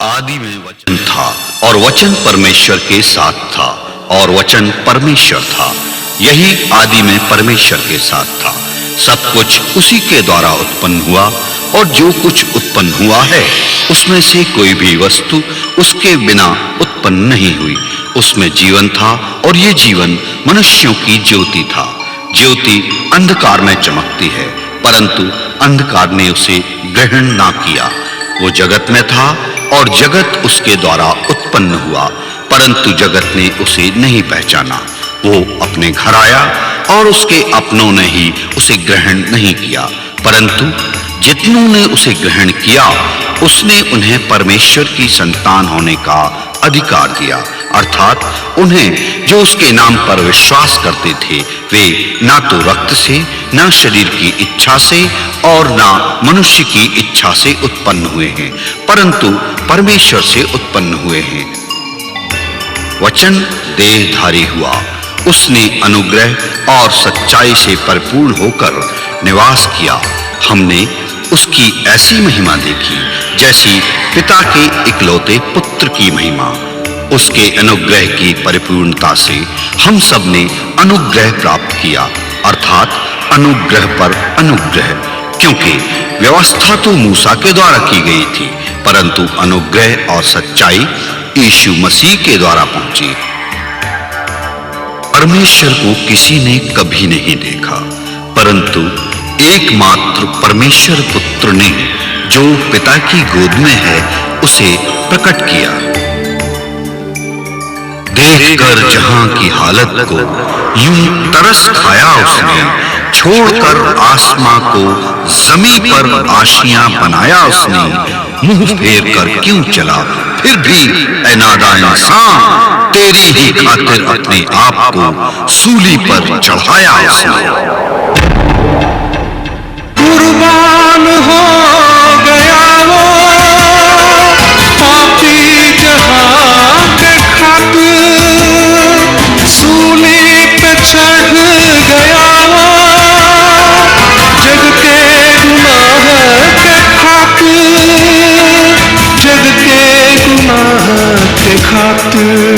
आदि में वचन था और वचन परमेश्वर के साथ था और वचन परमेश्वर था। यही आदि में परमेश्वर के साथ था। सब कुछ उसी के द्वारा उत्पन्न हुआ और जो कुछ उत्पन्न हुआ है उसमें से कोई भी वस्तु उसके बिना उत्पन्न नहीं हुई। उसमें जीवन था और ये जीवन मनुष्यों की ज्योति था। ज्योति अंधकार में चमकती है, परंतु अंधकार ने उसे ग्रहण ना किया। वो जगत में था और जगत उसके द्वारा उत्पन्न हुआ, परंतु जगत ने उसे नहीं पहचाना। वो अपने घर आया और उसके अपनों ने ही उसे ग्रहण नहीं किया, परंतु जितनों ने उसे ग्रहण किया उसने उन्हें परमेश्वर की संतान होने का अधिकार दिया, अर्थात उन्हें जो उसके नाम पर विश्वास करते थे। वे ना तो रक्त से, ना शरीर की इच्छा से और ना मनुष्य की इच्छा से उत्पन्न हुए हैं, परंतु परमेश्वर से उत्पन्न हुए हैं। वचन देहधारी हुआ, उसने अनुग्रह और सच्चाई से परिपूर्ण होकर निवास किया। हमने उसकी ऐसी महिमा देखी जैसी पिता के इकलौते पुत्र की महिमा। उसके अनुग्रह की परिपूर्णता से हम सब ने अनुग्रह प्राप्त किया, अर्थात अनुग्रह पर अनुग्रह, क्योंकि व्यवस्था तो मूसा के द्वारा की गई थी, परंतु अनुग्रह और सच्चाई यीशु मसीह के द्वारा पहुंची। परमेश्वर को किसी ने कभी नहीं देखा, परंतु एकमात्र परमेश्वर पुत्र ने जो पिता की गोद में है उसे प्रकट किया। देखकर जहां की हालत को यूं तरस खाया उसने, छोड़कर आसमां को जमीन पर आशियां बनाया उसने। मुंह फेर कर क्यों चला फिर भी ऐ नादान इंसान, तेरी ही खातिर अपने आप को सूली पर चढ़ाया उसने। कुर्बान हो गया वो पापी जहां के खातिर, सूली पे चढ़ गया वो जग के गुनाह के खातिर, जग के गुनाह के खातिर।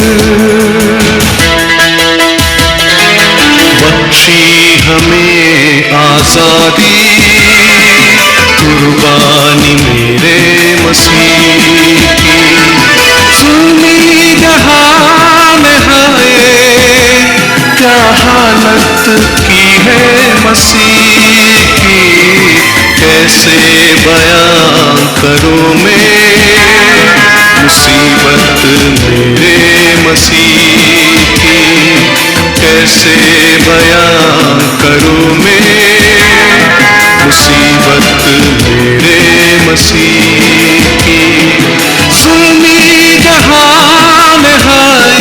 बख्शी हमें आजादी, कुर्बानी मेरे मसीह की। सुनी जहां में हाय क्या हालत की है मसीह की, कैसे बयां करूं मैं मुसीबत मेरे मसीह की, कैसे बयां करूं मैं मुसीबत मेरे मसीह की। सुनी जहां में हाय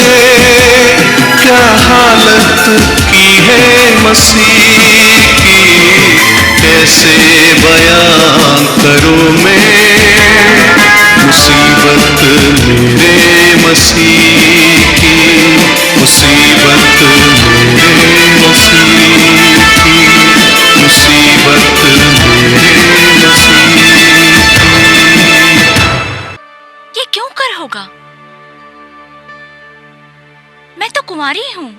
क्या हालत की है मसीह की, कैसे बयां करूं मैं मुसीबत मेरे मसीह की, मुसीबत मेरे मसीह की, मुसीबत मेरे मसीह की। ये क्यों कर होगा? मैं तो कुंवारी हूँ।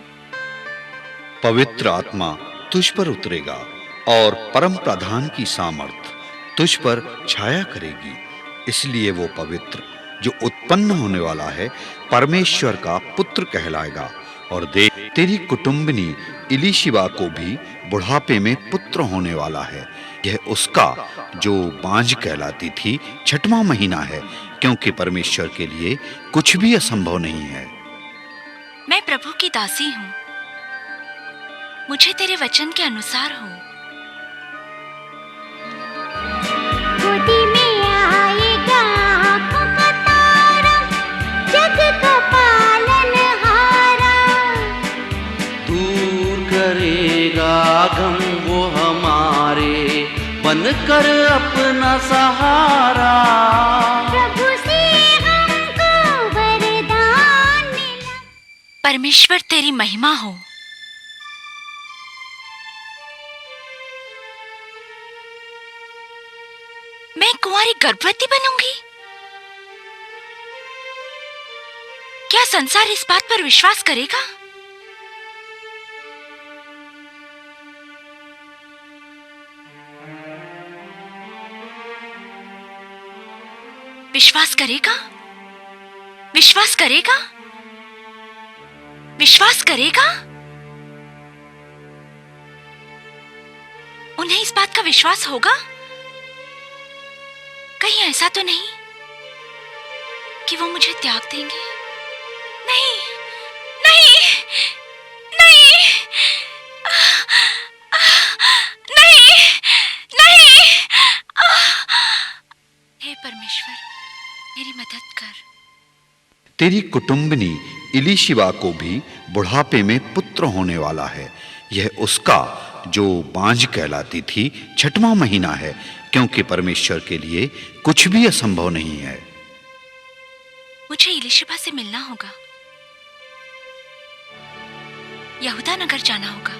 पवित्र आत्मा तुझ पर उतरेगा और परम प्रधान की सामर्थ तुझ पर छाया करेगी। इसलिए वो पवित्र जो उत्पन्न होने वाला है परमेश्वर का पुत्र कहलाएगा। और देख, तेरी कुटुंबिनी इलीशिबा को भी बुढ़ापे में पुत्र होने वाला है। यह उसका जो बांझ कहलाती थी 6वां महीना है, क्योंकि परमेश्वर के लिए कुछ भी असंभव नहीं है। मैं प्रभु की दासी हूँ, मुझे तेरे वचन के अनुसार हो। गोदी में आएगा आँखों का तारा, जग का पालनहारा। दूर करेगा गम वो हमारे, बनकर अपना सहारा। प्रभु से हमको वरदान मिला। परमेश्वर तेरी महिमा हो। मैं कुंवारी गर्भवती बनूंगी? क्या संसार इस बात पर विश्वास करेगा? विश्वास करेगा? विश्वास करेगा? विश्वास करेगा? उन्हें इस बात का विश्वास होगा? कहीं ऐसा तो नहीं कि वो मुझे त्याग देंगे? नहीं, नहीं, नहीं, नहीं, नहीं। हे परमेश्वर, मेरी मदद कर। तेरी कुटुंबिनी इलीशिबा को भी बुढ़ापे में पुत्र होने वाला है। यह उसका जो बांझ कहलाती थी 6वां महीना है, क्योंकि परमेश्वर के लिए कुछ भी असंभव नहीं है। मुझे इलीशिबा से मिलना होगा। यहूदा नगर जाना होगा।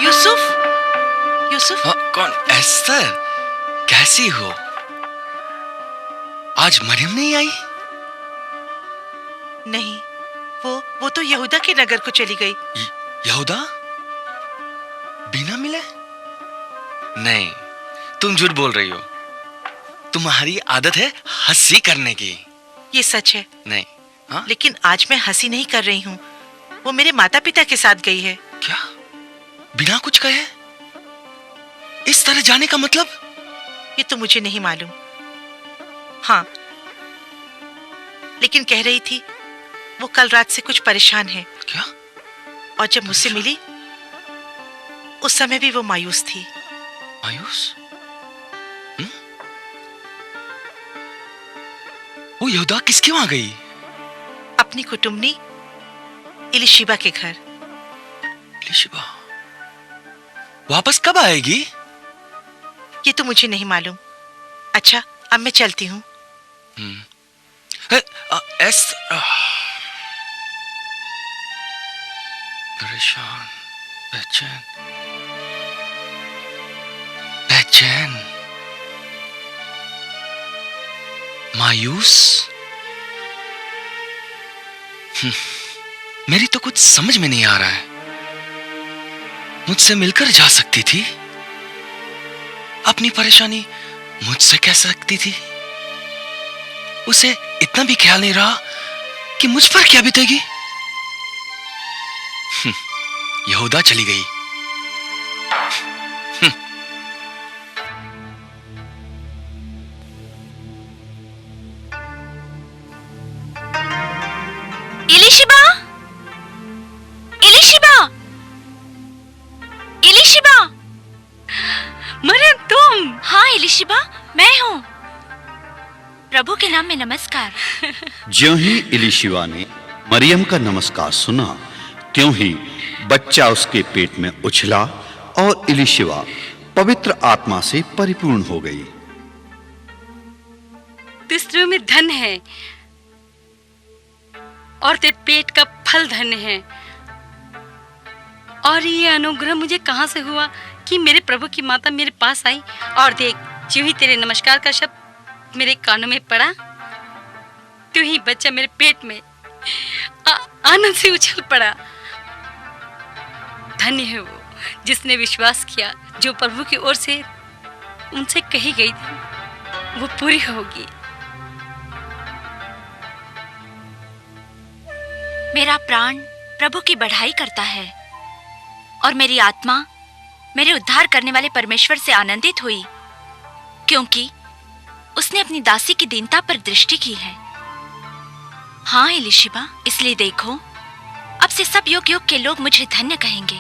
यूसुफ। हाँ, कौन? एस्तर, कैसी हो? आज मरियम नहीं आई? नहीं, वो तो यहूदा के नगर को चली गई। यहूदा? बिना मिले? नहीं, तुम झूठ बोल रही हो। तुम्हारी आदत है हंसी करने की। ये सच है। नहीं। हाँ? लेकिन आज मैं हंसी नहीं कर रही हूँ। वो मेरे माता पिता के साथ गई है। क्या? बिना कुछ कहे? इस तरह जाने का मतलब? ये तो मुझे नहीं मालूम। हाँ, लेकिन कह रही थी वो कल रात से कुछ परेशान है। क्या? और जब मुझसे मिली उस समय भी वो मायूस थी। मायूस? वो यहूदा किसके वहां गई? अपनी कुटुंबनी इलीशिबा के घर। इलीशिबा वापस कब आएगी? ये तो मुझे नहीं मालूम। अच्छा, अब मैं चलती हूँ। परेशान, बेचैन, बेचैन, मायूस। मेरी तो कुछ समझ में नहीं आ रहा है। मुझसे मिलकर जा सकती थी, अपनी परेशानी मुझसे कह सकती थी। उसे इतना भी ख्याल नहीं रहा कि मुझ पर क्या बीतेगी। यहूदा चली गई। इलीशिबा, इलीशिबा, इलीशिबा। मरियम, तुम? हाँ इलीशिबा, मैं हूँ। प्रभु के नाम में नमस्कार। ज्यों ही इलीशिबा ने मरियम का नमस्कार सुना, त्यों ही बच्चा उसके पेट में उछला और इलीशिबा पवित्र आत्मा से परिपूर्ण हो गई। तू स्त्रियों में धन है और तेरे पेट का फल धन्य है। और ये अनुग्रह मुझे कहां से हुआ कि मेरे प्रभु की माता मेरे पास आई। और देख, जो ही तेरे नमस्कार का शब्द मेरे कानों में पड़ा, त्यों ही बच्चा मेरे पेट में आनंद से उछल पड़ा। धन्य है वो जिसने विश्वास किया, जो प्रभु की ओर से उनसे कही गई थी वो पूरी होगी। मेरा प्राण प्रभु की बढ़ाई करता है और मेरी आत्मा मेरे उद्धार करने वाले परमेश्वर से आनंदित हुई, क्योंकि उसने अपनी दासी की दीनता पर दृष्टि की है। हाँ इलीशिबा, इसलिए देखो, अब से सब युग युग के लोग मुझे धन्य कहेंगे,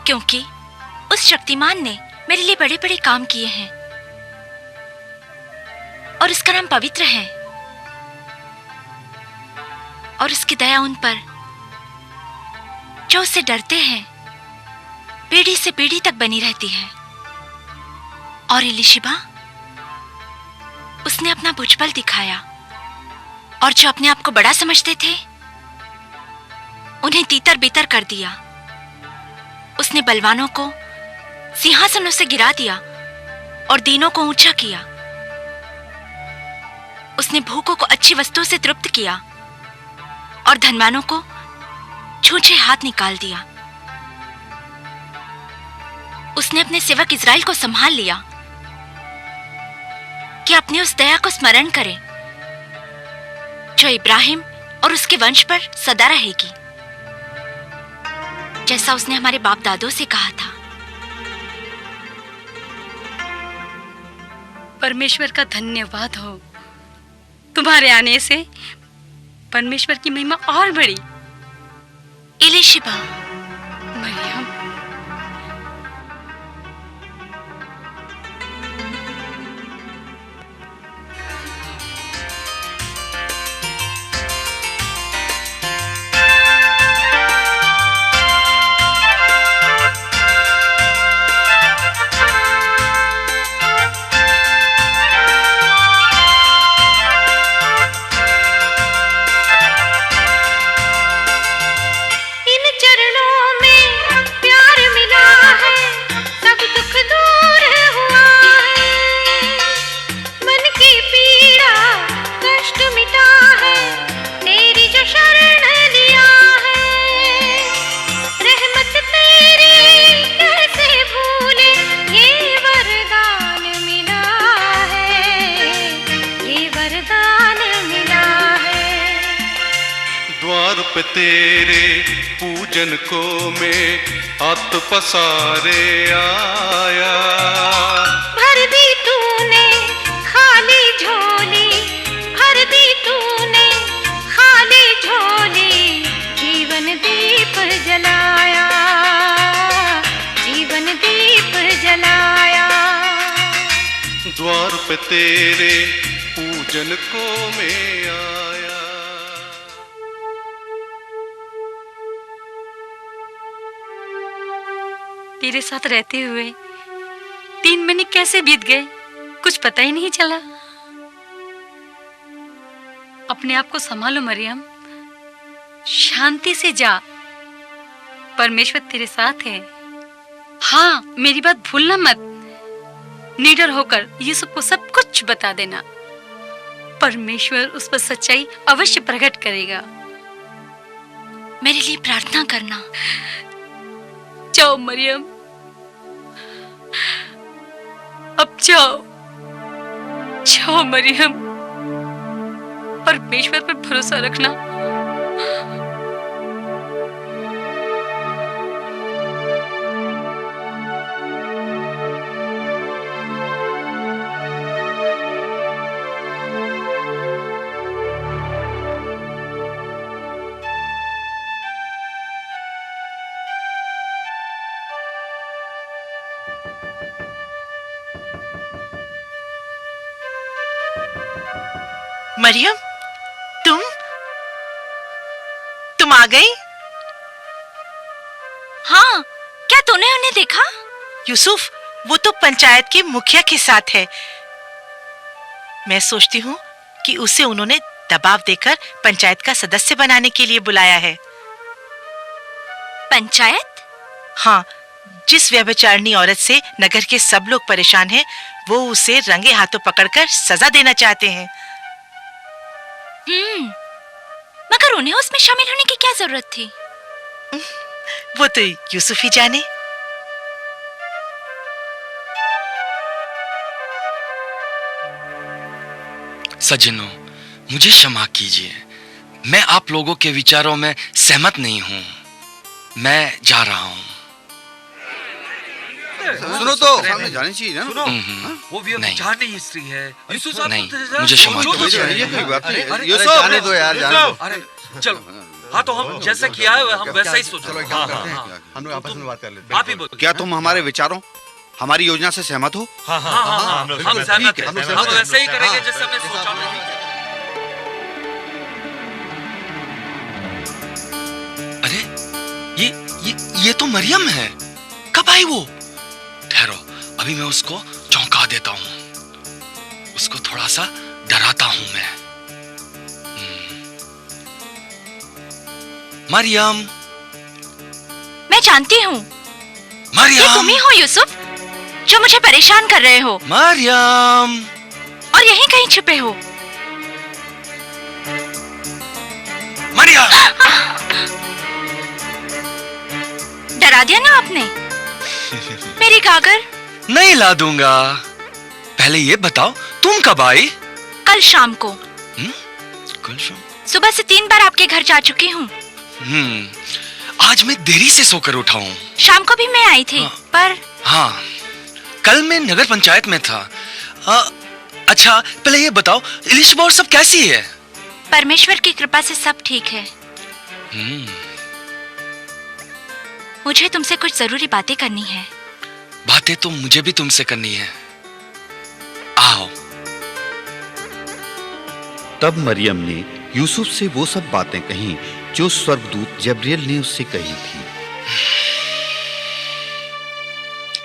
क्योंकि उस शक्तिमान ने मेरे लिए बड़े बड़े काम किए हैं। और उसका नाम पवित्र है और उसकी दया उन पर जो उससे डरते हैं पीढ़ी से पीढ़ी तक बनी रहती है। और इलिशिबा, उसने अपना भुजबल दिखाया और जो अपने आप को बड़ा समझते थे उन्हें तीतर बीतर कर दिया। उसने बलवानों को सिंहासनों से गिरा दिया और दीनों को ऊंचा किया। उसने भूखों को अच्छी वस्तुओं से तृप्त किया और धनवानों को छूछे हाथ निकाल दिया। उसने अपने सेवक इज़राइल को संभाल लिया कि अपनी उस दया को स्मरण करे जो इब्राहिम और उसके वंश पर सदा रहेगी, जैसा उसने हमारे बाप दादों से कहा था। परमेश्वर का धन्यवाद हो, तुम्हारे आने से परमेश्वर की महिमा और बढ़ी। इलिशिबा, मरियम, इन चरणों में प्यार मिला है, सब दुख दूर हुआ है। मन की पीड़ा कष्ट मिटा है, तेरी जो शरण लिया है। रहमत तेरी कैसे भूले, ये वरदान मिला है, ये वरदान मिला है। द्वार पे तेरे पूजन को मैं हाथ पसारे आया। भर दी तूने खाली झोली, भर दी तूने खाली झोली, जीवन दीप जलाया, जीवन दीप जलाया। द्वार पे तेरे पूजन को मैं आया। तेरे साथ रहते हुए 3 महीने कैसे बीत गए कुछ पता ही नहीं चला। अपने आप को संभालो मरियम, शांति से जा, परमेश्वर तेरे साथ है। हाँ, मेरी बात भूलना मत। निडर होकर यूसुफ को सब कुछ बता देना, परमेश्वर उस पर सच्चाई अवश्य प्रकट करेगा। मेरे लिए प्रार्थना करना। जाओ मरियम, अब जाओ, जाओ मरियम, परमेश्वर पर भरोसा रखना। मरियम, तुम आ गई? हाँ, क्या तूने उन्हें देखा? यूसुफ, वो तो पंचायत के मुखिया के साथ है। मैं सोचती हूँ कि उसे उन्होंने दबाव देकर पंचायत का सदस्य बनाने के लिए बुलाया है। पंचायत? हाँ, जिस व्यभिचारिणी औरत से नगर के सब लोग परेशान हैं, वो उसे रंगे हाथों पकड़कर सजा देना चाहते हैं। मगर उन्हें उसमें शामिल होने की क्या जरूरत थी? वो तो यूसुफ ही जाने। सज्जनों, मुझे क्षमा कीजिए, मैं आप लोगों के विचारों में सहमत नहीं हूं। मैं जा रहा हूं। सुनो तो सामने जानी चाहिए ना। सुनो, वो व्यभिचारिणी स्त्री है। यूसुफ साहब, नहीं, मुझे क्षमा कीजिए। ये कोई बात नहीं। यूसुफ, जाने दो यार, जाने दो। अरे चलो, हाँ तो हम जैसा किया है हम वैसा ही सोचो। चलो एक काम करते हैं, हम लोग आपस में बात कर लेते हैं। आप ही बोलो। क्या तुम हमारे विचारों हमारी योजना से सहमत हो? हाँ हम सहमत हैं। हम वैसे ही करेंगे जैसे हमने सोचा था। अरे ये तो मरियम है। कब आई वो? ठहरो, अभी मैं उसको चौंका देता हूं, उसको थोड़ा सा डराता हूं मैं। मरियम। मैं जानती हूँ मरियम, ये तुम ही हो यूसुफ, जो मुझे परेशान कर रहे हो। मरियम। और यहीं कहीं छुपे हो। मरियम। डरा दिया ना आपने। मेरी गागर नहीं ला दूंगा। पहले ये बताओ तुम कब आई? कल शाम को। कल शाम? सुबह से 3 बार आपके घर जा चुकी हूँ। आज मैं देरी से सोकर उठा हूँ। शाम को भी मैं आई थी। पर हाँ, कल मैं नगर पंचायत में था। अच्छा, पहले ये बताओ इलिशबा और सब कैसी है? परमेश्वर की कृपा से सब ठीक है। मुझे तुमसे कुछ जरूरी बातें करनी है। बातें तो मुझे भी तुमसे करनी है। आओ। तब मरियम ने यूसुफ से वो सब बातें कहीं जो स्वर्गदूत जब्रियल ने उससे कही थी।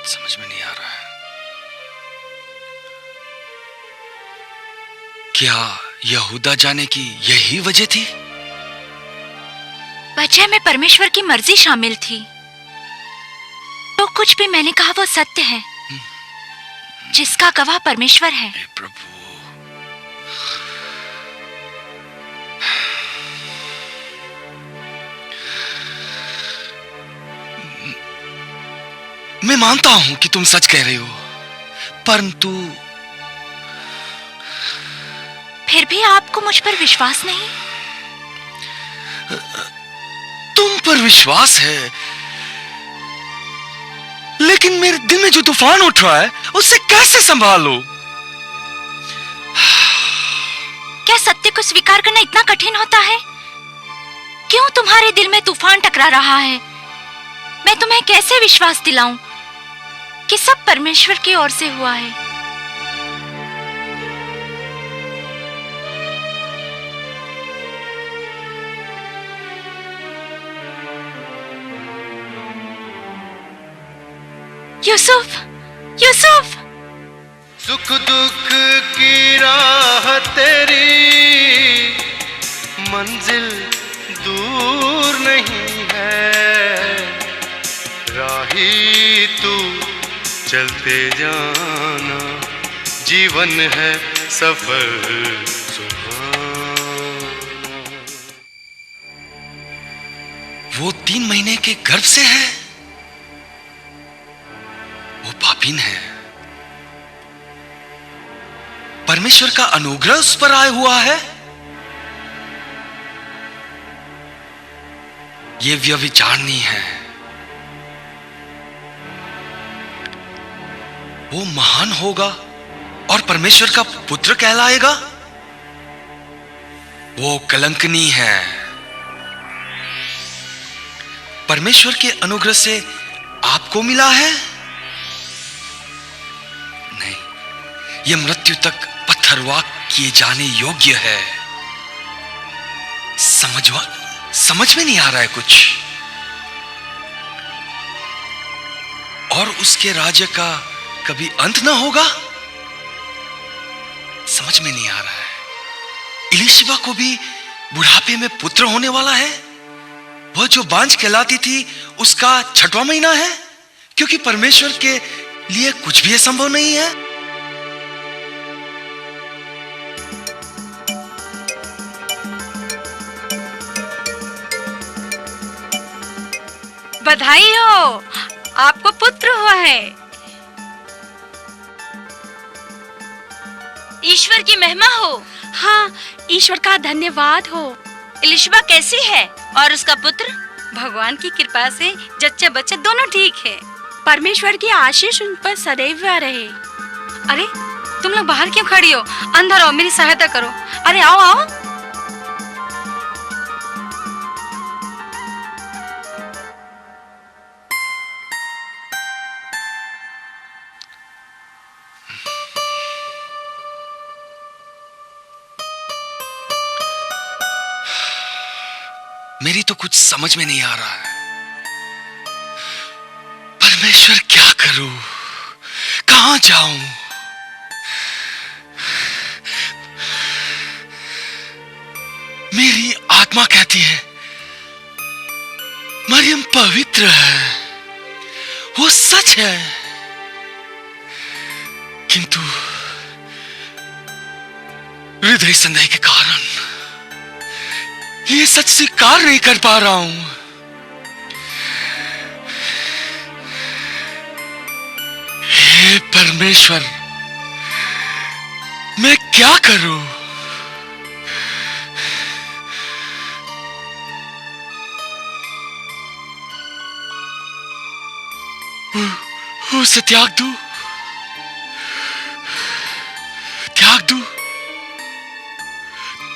समझ में नहीं आ रहा है। क्या यहूदा जाने की यही वजह थी? वजह में परमेश्वर की मर्जी शामिल थी। तो कुछ भी मैंने कहा वो सत्य है, जिसका गवाह परमेश्वर है। प्रभु, मैं मानता हूं कि तुम सच कह रहे हो, परंतु फिर भी आपको मुझ पर विश्वास नहीं? तुम पर विश्वास है, लेकिन मेरे दिल में जो तूफान उठ रहा है उससे कैसे संभालो? क्या सत्य को स्वीकार करना इतना कठिन होता है? क्यों तुम्हारे दिल में तूफान टकरा रहा है? मैं तुम्हें कैसे विश्वास दिलाऊं कि सब परमेश्वर की ओर से हुआ है? यूसुफ, यूसुफ! सुख दुख की राह तेरी मंजिल दूर नहीं है, राही तू चलते जाना, जीवन है सफर सुहाना। वो 3 महीने के गर्भ से है, वो पापीन है। परमेश्वर का अनुग्रह उस पर आया हुआ है। ये व्यभिचारिणी है। वो महान होगा और परमेश्वर का पुत्र कहलाएगा। वो कलंकनी है। परमेश्वर के अनुग्रह से आपको मिला है? नहीं, यह मृत्यु तक पत्थरवाह किए जाने योग्य है। समझ में नहीं आ रहा है कुछ। और उसके राज्य का कभी अंत ना होगा? समझ में नहीं आ रहा है। इलिशबा को भी बुढ़ापे में पुत्र होने वाला है। वह जो बांझ कहलाती थी उसका 6वां महीना है, क्योंकि परमेश्वर के लिए कुछ भी असंभव नहीं है। बधाई हो, आपको पुत्र हुआ है। ईश्वर की महिमा हो। हाँ, ईश्वर का धन्यवाद हो। इलिशबा कैसी है और उसका पुत्र? भगवान की कृपा से जच्चा बच्चा दोनों ठीक है। परमेश्वर की आशीष उन पर सदैव रहे। अरे तुम लोग बाहर क्यों खड़ी हो? अंदर आओ, मेरी सहायता करो। अरे आओ आओ। मेरी तो कुछ समझ में नहीं आ रहा है। परमेश्वर, क्या करूं, कहां जाऊं? मेरी आत्मा कहती है मरियम पवित्र है, वो सच है, किंतु हृदय संदेह के कारण ये सच स्वीकार नहीं कर पा रहा हूं। हे परमेश्वर, मैं क्या करूं? उसे त्याग दूं? त्याग दूं?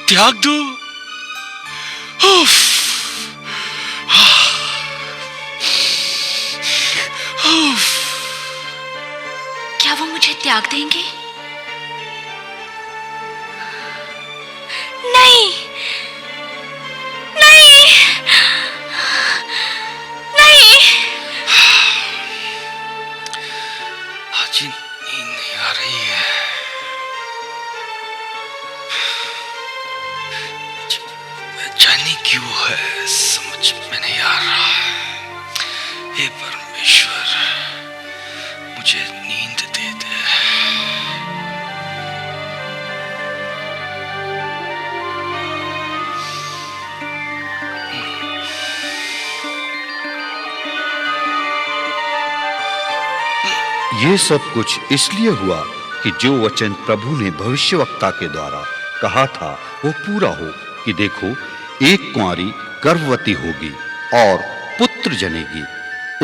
त्याग दूं? उफ! उफ! क्या वो मुझे त्याग देंगे? नहीं, नहीं, नहीं। आज नींद नहीं आ रही है। बेचैनी क्यों है, समझ में नहीं आ रहा है। हे परमेश्वर, मुझे नींद दे दे। ये सब कुछ इसलिए हुआ कि जो वचन प्रभु ने भविष्यवक्ता के द्वारा कहा था वो पूरा हो, कि देखो, एक कुंवारी गर्भवती होगी और पुत्र जनेगी,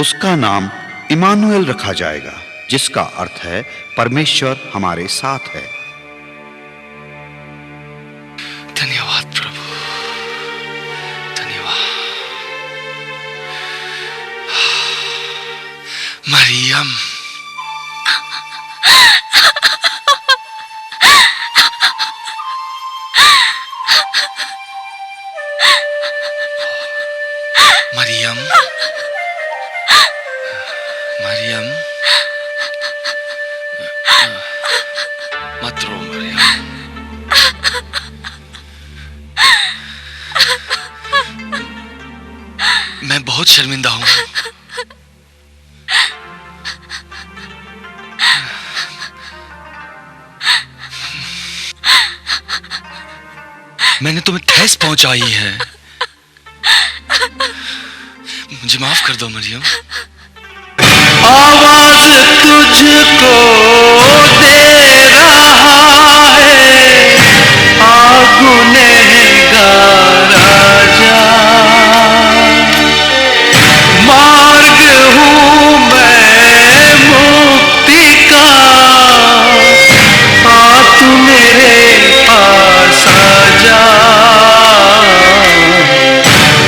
उसका नाम इमानुएल रखा जाएगा, जिसका अर्थ है परमेश्वर हमारे साथ है। धन्यवाद प्रभु, धन्यवाद। मरियम, मरियम, मरियम, मत रो मरियम। मैं बहुत शर्मिंदा हूं। मैंने तुम्हें ठेस पहुंचाई है, मुझे माफ कर दो मरियम। आवाज तुझको दे रहा है, आ गुनहगार आजा। मार्ग हूँ मैं मुक्ति का, आ तू मेरे पास आजा।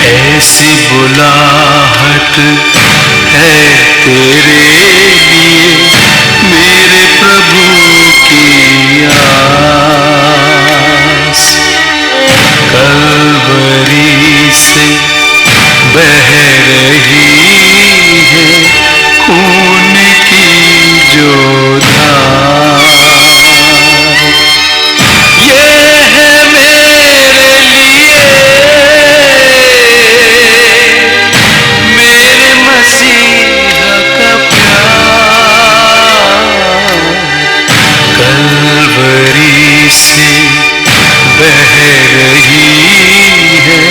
ऐसी बुलाहट है तेरे लिए मेरे प्रभु की आस। कलवरी से बह रही है खून की जो धार। ये है मेरे लिए मेरे मसीहा का प्यार। कलवरी से बह रही है